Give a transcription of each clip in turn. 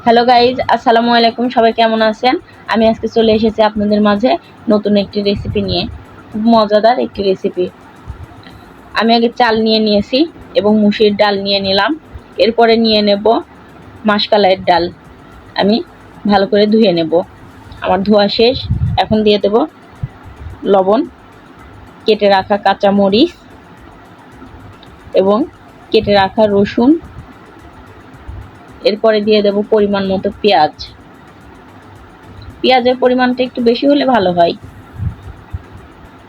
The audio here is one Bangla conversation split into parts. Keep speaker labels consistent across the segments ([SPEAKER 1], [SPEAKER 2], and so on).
[SPEAKER 1] হ্যালো গাইজ, আসসালামু আলাইকুম। সবাই কেমন আছেন? আমি আজকে চলে এসেছি আপনাদের মাঝে নতুন একটি রেসিপি নিয়ে। খুব মজাদার একটি রেসিপি। আমি আগে চাল নিয়ে নিয়েছি এবং মুসুরির ডাল নিয়ে নিলাম। এরপরে নিয়ে নেব মাসকলাইয়ের ডাল। আমি ভালো করে ধুয়ে নেব। আমার ধোয়া শেষ। এখন দিয়ে দেব লবণ, কেটে রাখা কাঁচা মরিচ এবং কেটে রাখা রসুন। এরপরে দিয়ে দেব পরিমাণ মতো পেঁয়াজ। পেঁয়াজের পরিমাণটা একটু বেশি হলে ভালো হয়।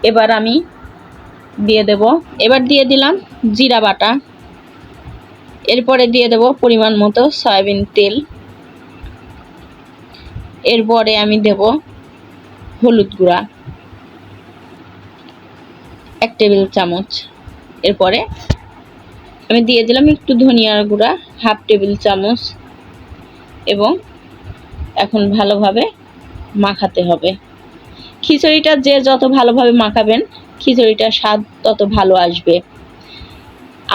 [SPEAKER 1] এবার দিয়ে দিলাম জিরা বাটা। এরপরে দিয়ে দেব পরিমাণ মতো সয়াবিন তেল। এরপরে আমি দেব হলুদ গুঁড়া 1 টেবিল চামচ। এরপরে আমি দিয়ে দিলাম একটু ধনিয়ার গুঁড়া 1/2 টেবিল চামচ এবং এখন ভালোভাবে মাখাতে হবে। খিচুড়িটা যে যত ভালোভাবে মাখাবেন খিচুড়িটার স্বাদ তত ভালো আসবে।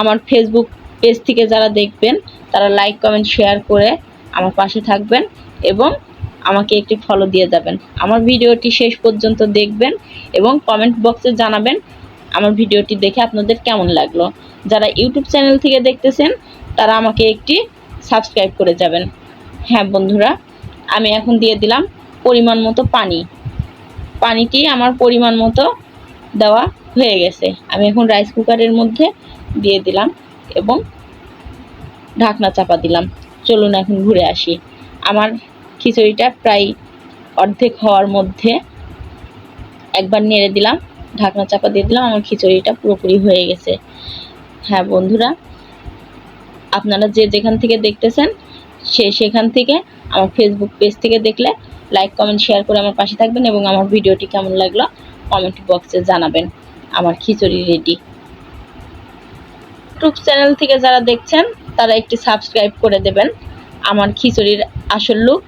[SPEAKER 1] আমার ফেসবুক পেজ থেকে যারা দেখবেন তারা লাইক, কমেন্ট, শেয়ার করে আমার পাশে থাকবেন এবং আমাকে একটি ফলো দিয়ে যাবেন। আমার ভিডিওটি শেষ পর্যন্ত দেখবেন এবং কমেন্ট বক্সে জানাবেন আমার ভিডিওটি দেখে আপনাদের কেমন লাগলো। যারা ইউটিউব চ্যানেল থেকে দেখতেছেন তারা আমাকে একটি সাবস্ক্রাইব করে যাবেন। হ্যাঁ বন্ধুরা, আমি এখন দিয়ে দিলাম পরিমাণ মতো পানি। পানিটি আমার পরিমাণ মতো দেওয়া হয়ে গেছে। আমি এখন রাইস কুকারের মধ্যে দিয়ে দিলাম এবং ঢাকনা চাপা দিলাম। চলুন এখন ঘুরে আসি। আমার খিচুড়িটা প্রায় অর্ধেক হওয়ার মধ্যে একবার নেড়ে দিলাম, ঢাকনা চাপা দিয়ে দিলাম। আমার খিচুড়িটা পুরোপুরি হয়ে গেছে। হ্যাঁ বন্ধুরা, আপনারা যে যেখান থেকে দেখতেছেন সেখান থেকে আমার ফেসবুক পেজ থেকে দেখলে লাইক, কমেন্ট, শেয়ার করে আমার পাশে থাকবেন এবং আমার ভিডিওটি কেমন লাগলো কমেন্ট বক্সে জানাবেন। আমার খিচুড়ি রেডি। ইউটিউব চ্যানেল থেকে যারা দেখছেন তারা একটি সাবস্ক্রাইব করে দেবেন। আমার খিচুড়ির আসল লুক